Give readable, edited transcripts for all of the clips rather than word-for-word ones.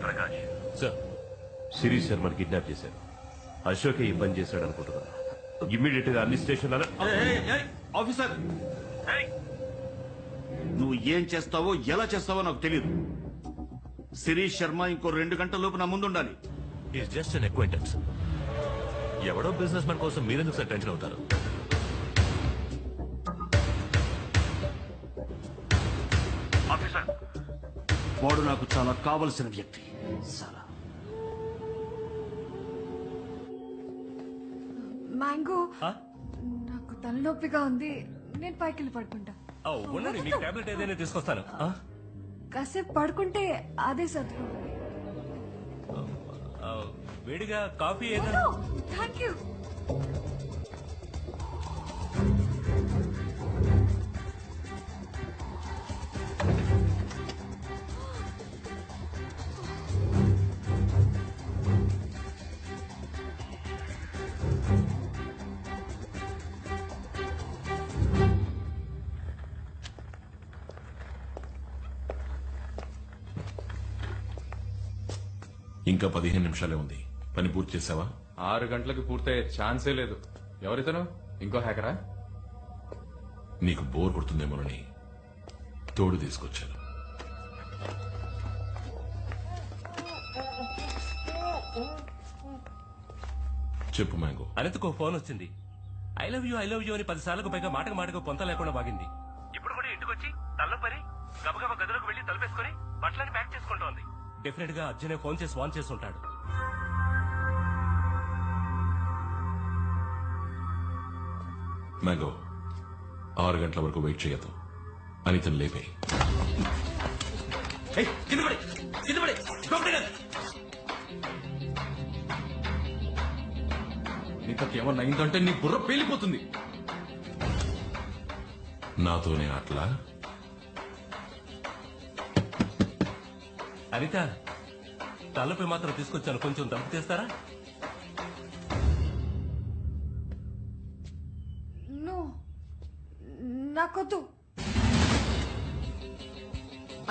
Prakash sir, Sirish శర్మని kidnap చేశారు. అశోకే ఈ పని చేశాడు అనుకుంటున్నా. ఇమ్మీడియట్ గా అన్ని స్టేషన్లలో ఆఫీసర్, నువ్వు ఏం చేస్తావో ఎలా చేస్తావో నాకు తెలియదు. శిరీష్ శర్మ ఇంకో 2 గంటల లోపు నా ముందుండాలి. Is just an acquaintance. ఎవడో బిజినెస్ మ్యాన్ కోసం మీరెందుకు సార్ టెన్షన్ అవుతారు? ఆఫీసర్, వాడు నాకు చాలా కావలసిన వ్యక్తి. చాలా. మ్యాంగో, నాకు తలనొప్పిగా ఉంది, నేను పైకి వెళ్ళి పడుకుంటా. ఉండండి, మీకు టాబ్లెట్ ఏదైనా తీసుకొస్తాను. కాసేపు పడుకుంటే అదే సర్దుకుంటుంది. వేడిగా కాఫీ ఏదైనా? Thank you. ఇంకా 15 నిమిషాలే ఉంది. పని పూర్తి చేసావా? 6 గంటలకు పూర్తయ్యే ఛాన్సే లేదు. ఎవరితను? ఇంకో హ్యాకరా? నీకు బోర్ కొడుతుందేమోనని తోడు తీసుకొచ్చాను. చెప్పు మ్యాంగో. అనితకు ఫోన్ వచ్చింది. ఐ లవ్ యూ అని 10 సార్లకు పైగా మాటకు పొంత లేకుండా బాగింది. ఇప్పుడు కూడా ఇంటికి వచ్చి తల్లో పని గబగబా గదిలోకి వెళ్లి తలపేసుకుని బట్టలని ప్యాక్ చేసుకుంటోంది. డెఫినెట్ గా అర్జునే ఫోన్ చేసి వాన్ చేసి ఉంటాడు. మ్యాంగో, 6 గంటల వరకు వెయిట్ చేయొద్దు. అనితను లేపే. నీకేమన్నా అయిందంటే నీ బుర్ర పేలిపోతుంది. నాతోనే అట్లా? అనిత, తలపై మాత్రం తీసుకొచ్చాను, కొంచెం దంపు చేస్తారా? నాకొద్దు.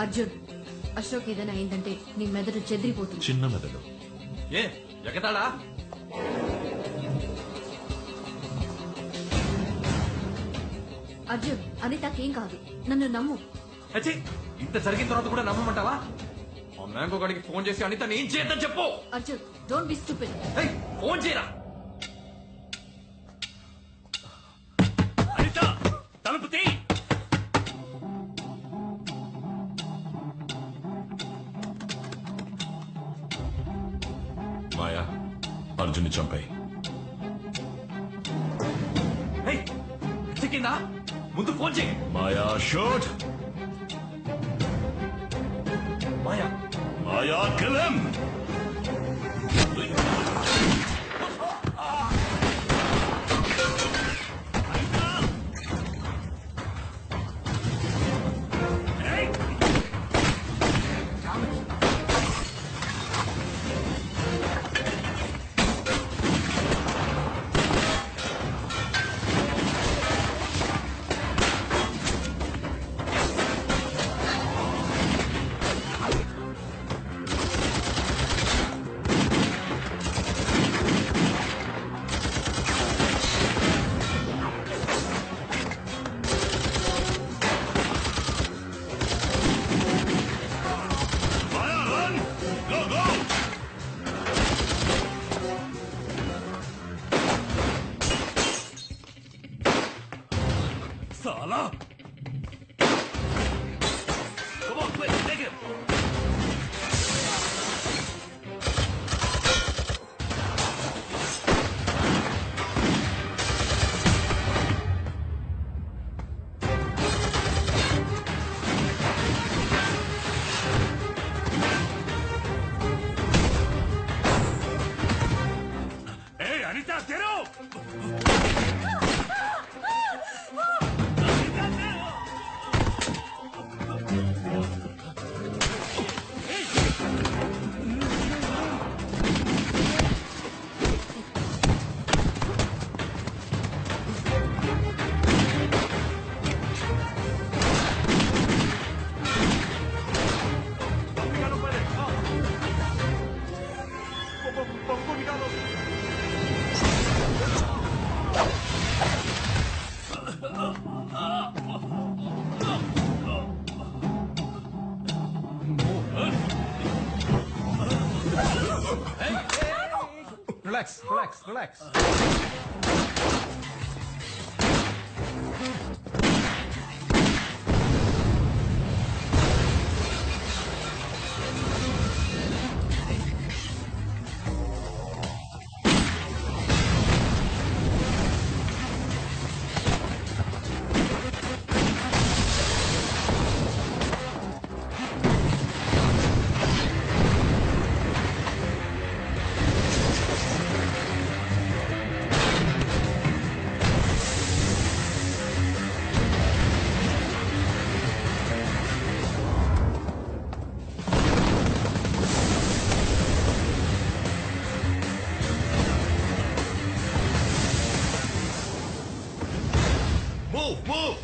అర్జున్, అశోక్ ఏదైనా అయిందంటే నీ మెదడు చెదిరిపోతుంది. చిన్న మెదడు. ఏ ఎగతాడా? అర్జున్, అనితకేం కాదు, నన్ను నమ్ము. ఇంత జరిగిన తర్వాత కూడా నమ్మమంటావా? ఆ మ్యాంగో గడికి ఫోన్ చేసి అనిత ఏం చేయొద్దని చెప్పు. Arjun, don't be stupid. Phone చేయరా. అనిత, తలుపు తీ. మాయా, అర్జున్ని చంపాయి. చిక్కిందా? ముందు ఫోన్ చేయి. Maya shoot. Maya, Maya kill him. Relax relax relax. Move, move!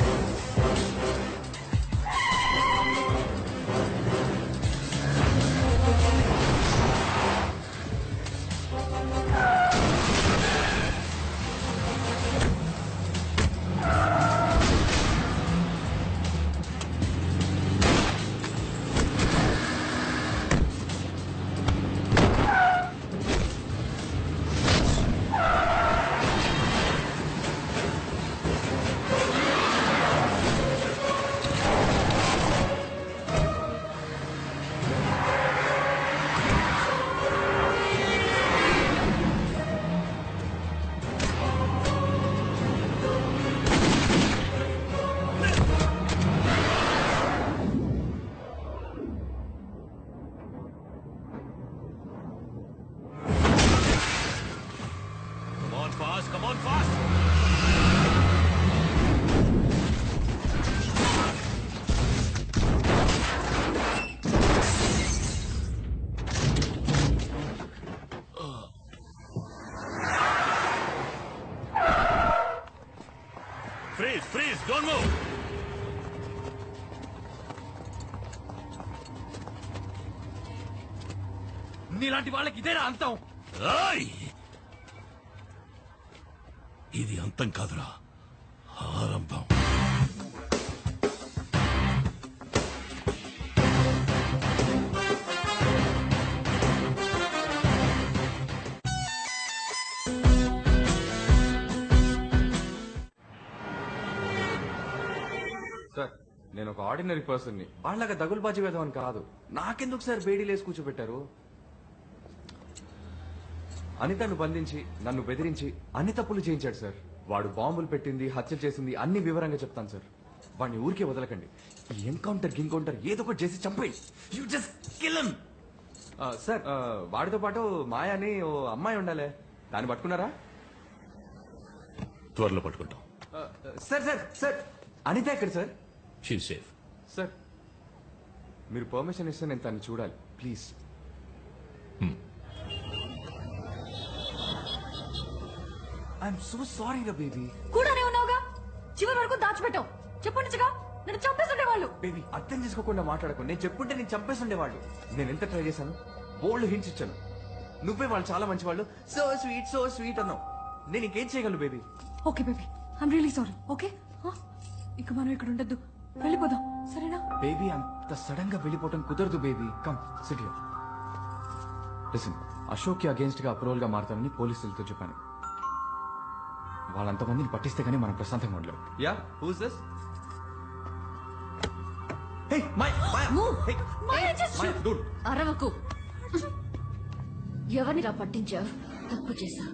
Come on, fast! Freeze, don't move! నీలాంటి వాళ్ళకి ఇదేనా అంతం? ఏయ్! ఇది అంతం కాదురా, ఆరంభం. సార్ నేను ఒక ఆర్డినరీ పర్సన్ ని, వాళ్ళగా దగులుబాజీ వేద్దామని కాదు. నాకెందుకు సార్ బేడీలేసి కూర్చోబెట్టారు? అనితను బంధించి నన్ను బెదిరించి అన్ని తప్పులు చేయించాడు సార్. వాడు బాంబులు పెట్టింది, హత్యలు చేసింది అన్ని వివరంగా చెప్తాను సార్. వాడిని ఊరికే వదలకండి. ఈ ఎన్కౌంటర్ ఏదో ఒకటి చేసి చంపేయండి. You just kill him. Sir వాడితో పాటు మాయా అని ఓ అమ్మాయి ఉండాలి, దాన్ని పట్టుకున్నారా? త్వరలో పట్టుకుంటాం. సార్ సార్ సార్ అనిత ఎక్కడ సార్? She safe. సార్ మీరు పర్మిషన్ ఇస్తే నేను తను చూడాలి ప్లీజ్. ఐఎమ్ సో సారీ రా బేబీ. కూడానే ఉన్నావుగా, చివరి వరకు దాచిపెట్టావు. చెప్పండిగా, నన్ను చంపేస్తుండే వాళ్ళు. బేబీ అర్థం చేసుకోకుండా మాట్లాడకు. నేను చెప్పుంటే నేను చంపేస్తుండేవాళ్ళు. నేను ఎంత ట్రై చేశాను, బోల్డ్ హింట్స్ ఇచ్చాను. నువ్వే వాళ్ళు చాలా మంచి వాళ్ళు, సో స్వీట్ అన్నావు. నేను ఇంకేం చేయగలను baby? Okay baby, I'm really sorry. Okay, ఇక మనం ఇక్కడ ఉండద్దు, వెళ్ళిపోదాం, సరేనా? బేబీ అంత సడన్ గా వెళ్ళిపోవటం కుదరదు baby. Come SIT here. Listen, Ashok కి అగేన్స్ట్ గా అప్రూవల్ గా మారుతానని పోలీసులతో చెప్పాను. వాళ్ళంతమందిని పట్టిస్తే గానీ మనం ప్రశాంతంగా ఉండలేం. Yeah who's this? Hey Move. My dude. అరవకు. ఎవరిని రా పట్టించావు? తప్పు చేశా.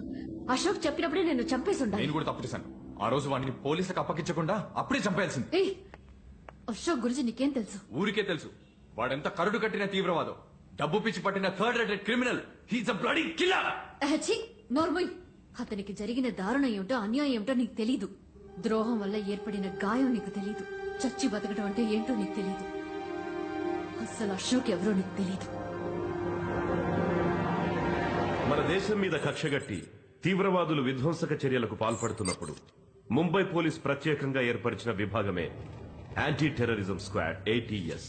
అశోక్ చెప్పినప్పుడే నేను చంపేసి ఉండాలి. నేను కూడా తప్పు చేశాను. ఆ రోజు వాడిని పోలీసులకు అప్పగించకుండా అప్పుడే చంపేయాల్సింది. ఏయ్, అశోక్ గురించి నీకేం తెలుసు? ఊరికే తెలుసు. వాడెంత కరుడు కట్టిన తీవ్రవాదం, డబ్బు పిచ్చి పట్టిన third rated criminal. He's a bloody killer. అహచి, నోర్మోయ్. అతనికి జరిగిన దారుణం ఏమిటో, అన్యాయం ఏమిటో నీకు తెలీదు. ద్రోహం వల్ల ఏర్పడిన గాయం నీకు తెలీదు. చచ్చి బతకడం అంటే ఏంటో నీకు తెలీదు. అస్సలు అశోక్ ఎవరో నీకు తెలీదు. మన దేశం మీద కక్షగట్టి తీవ్రవాదులు విధ్వంసక చర్యలకు పాల్పడుతున్నప్పుడు ముంబై పోలీస్ ప్రత్యేకంగా ఏర్పరిచిన విభాగమే యాంటీ టెర్రరిజం స్క్వాడ్, ATS.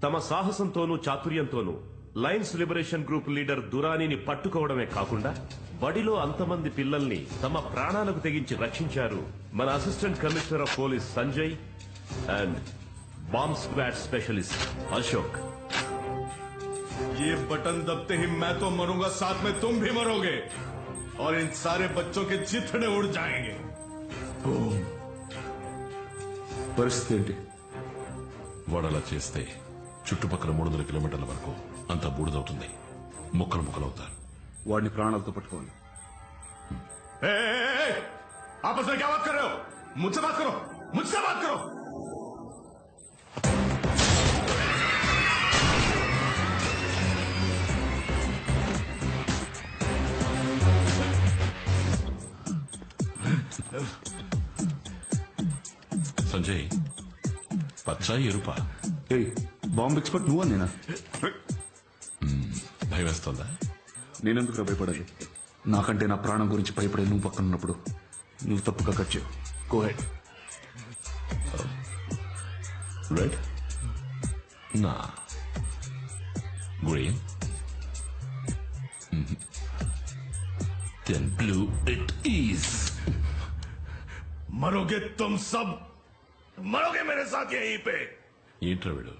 తమ సాహసంతోనూ చాతుర్యంతోనూ లయన్స్ లిబరేషన్ గ్రూప్ లీడర్ దురానీని పట్టుకోవడమే కాకుండా బడిలో అంతమంది పిల్లల్ని తమ ప్రాణాలకు తెగించి రక్షించారు మన assistant commissioner of police Sanjay and bomb squad specialist Ashok. ये बटन दबते ही मैं तो मरूंगा, साथ में तुम भी मरोगे. और इन सारे बच्चों के चिथड़े उड़ जाएंगे। పరిస్థితి ఏంటి? వాడు అలా చేస్తే చుట్టుపక్కల 300 కిలోమీటర్ల వరకు అంతా బూడిదవుతుంది. ముక్కలు ముక్కలవుతారు. వాడిని ప్రాణాలతో పట్టుకోవాలి. आपस में क्या बात कर रहे हो? मुझसे बात करो, मुझसे बात करो। సంజయ్, పచ్చా ఎరుపా? బాంబ్ ఎక్స్పర్ట్ నువ్వా నేనా? భయం వేస్తుందా? నేనెందుకు భయపడాలి? నాకంటే నా ప్రాణం గురించి భయపడే నువ్వు పక్కన ఉన్నప్పుడు నువ్వు తప్పుగా కట్ చేయవు. Go head. రెడ్, నా green, then blue it is. मरोगे तुम सब, मरोगे मेरे साथ यहीं पे। ఏంట్రా వీడు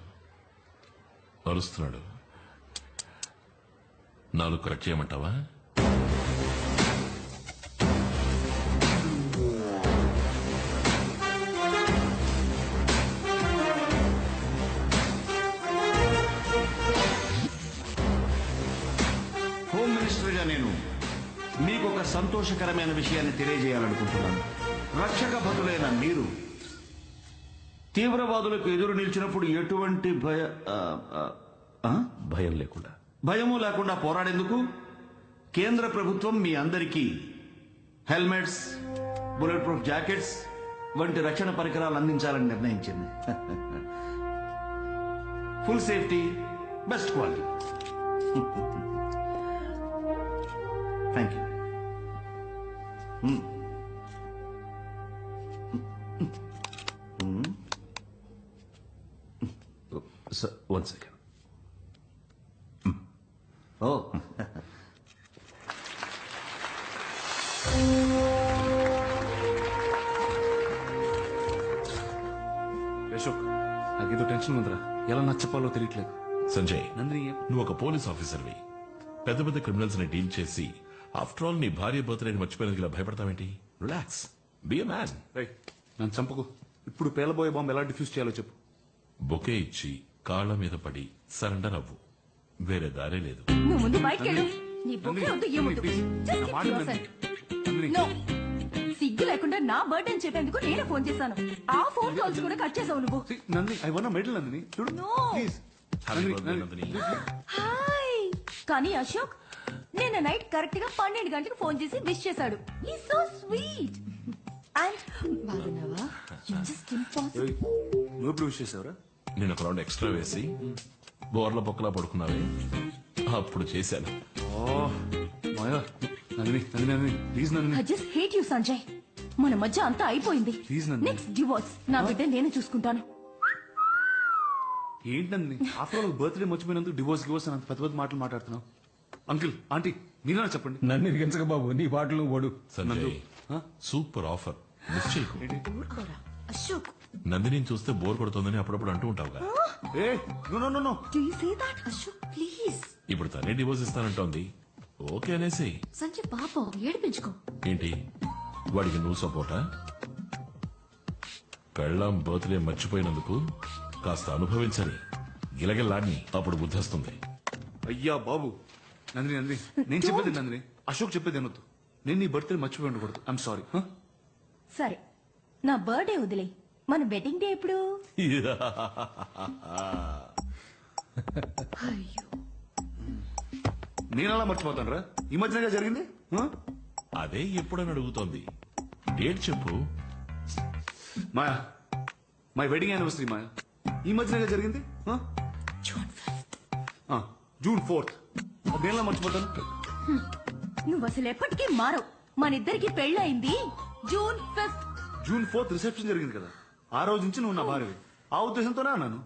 అరుస్తున్నాడు? నాలుగు కరెక్ట్ చేయమంటావా? హోమ్ మినిస్టర్గా నేను మీకు ఒక సంతోషకరమైన విషయాన్ని తెలియజేయాలనుకుంటున్నాను. రక్షక భటులైన మీరు తీవ్రవాదులకు ఎదురు నిలిచినప్పుడు ఎటువంటి భయము లేకుండా పోరాడేందుకు కేంద్ర ప్రభుత్వం మీ అందరికీ హెల్మెట్స్, బుల్లెట్ ప్రూఫ్ జాకెట్స్ వంటి రక్షణ పరికరాలు అందించాలని నిర్ణయించింది. Full safety, best quality. Thank you. One second. ఓ అశోక్, నాకేదో టెన్షన్ ఉందిరా. ఎలా నచ్చపాలో తెలియట్లేదు. సంజయ్, నందిని, నువ్వు ఒక పోలీస్ ఆఫీసర్వి. పెద్ద పెద్ద క్రిమినల్స్ ని డీల్ చేసి ఆఫ్టర్ ఆల్ నీ భార్య బర్త్డేని మర్చిపోయినందుకు ఇలా భయపడతావేంటి? Relax, be a man. నన్ను చంపకు. ఇప్పుడు పేలబోయే బాంబు ఎలా డిఫ్యూజ్ చేయాలో చెప్పు. బొకే ఇచ్చి కాళ్ళ మీద పడి సరెండర్ అవ్వు. వేరే దారే లేదు. నువ్వు ముందు బయటికి వెళ్ళు. నీ బొకే వద్దు, ఏమొద్దు. Just keep మాట yourself. నందిని, No. సిగ్గు లేకుండా నా బర్త్డే అని చెప్పేందుకు నేనే ఫోన్ చేశాను. ఆ ఫోన్ కాల్స్ కూడా కట్ చేసావు నువ్వు. Nandini, I one medal. Nandini చూడు No. Please. Happy birthday, Nandini. Hi. కానీ అశోక్ నిన్న నైట్ కరెక్ట్ గా 12 గంటలకు ఫోన్ చేసి విష్ చేశాడు. ఈ సో స్వీట్. అండ్ బాగున్నావా? You just impossible. నువ్వు ఎప్పుడు విష్ చేసావురా? నేను ఒక రౌండ్ ఎక్స్ట్రా వేసి బోర్ల బొక్కలా పడుకున్నావే, అప్పుడు చేశాను. Maya, Nandini Nandini Nandini please Nandini. I just hate you Sanjay. మన మధ్య అంతా అయిపోయింది. Please, Nandini. Next divorce. నా బిడ్డ నేను చూసుకుంటాను. ఏంటి నందిని, ఆఫ్టర్ ఆల్ బర్త్డే మర్చిపోయినందుకు డివోర్స్ గివోర్స్ అని అంత పెద్ద పెద్ద మాటలు మాట్లాడుతున్నావు. అంకిల్, ఆంటీ, మీరేనా చెప్పండి. నన్ను ఇరిగించక బాబు, నీ పాటలు నువ్వు పడు. సంజయ్, సూపర్ ఆఫర్, మిస్ చేయకు. ఊరుకోరా అశోక్. నందిని చూస్తే బోర్ కొడుతుందని అప్పుడప్పుడు అంటూ ఉంటావుగా. ఏ no no no no. Do you say that Ashok please? ఇప్పుడు తనే డివోర్స్ ఇస్తానంటోంది. ఓకే అనేసి. సంజయ్ పాపం ఏడిపించుకో. ఏంటి, వాడికి నువ్వు సపోర్టా? పెళ్ళాం బర్త్డే మర్చిపోయినందుకు కాస్త అనుభవించని గిలగిల్లాడిని, అప్పుడు బుద్ధి వస్తుంది. అయ్యా బాబు, నందిని నందిని, నేను చెప్పేది నందిని, అశోక్ చెప్పేది అనొద్దు. నేను నీ బర్త్డే మర్చిపోయి ఉండకూడదు. I'm sorry. సరే, నా బర్త్డే వదిలే. మన వెడ్డింగ్ డే ఎప్పుడు? అయ్యో, నేను అలా మర్చిపోతాను రా? ఈ మధ్యనగా జరిగింది. అదే ఎప్పుడని అడుగుతోంది. డేట్ చెప్పు. మాయా, మై వెడ్డింగ్ యానివర్సరీ మాయా, ఈ మధ్యనగా జరిగింది. June 4th. నేను మర్చిపోతాను. నువ్వు అసలు ఎప్పటికీ మారవు. మనిద్దరికి పెళ్ళయింది June 5th. June 4th reception జరిగింది కదా, ఆ రోజు నుంచి నువ్వు నా భార్యవి. ఆ ఉద్దేశంతోనే అన్నాను.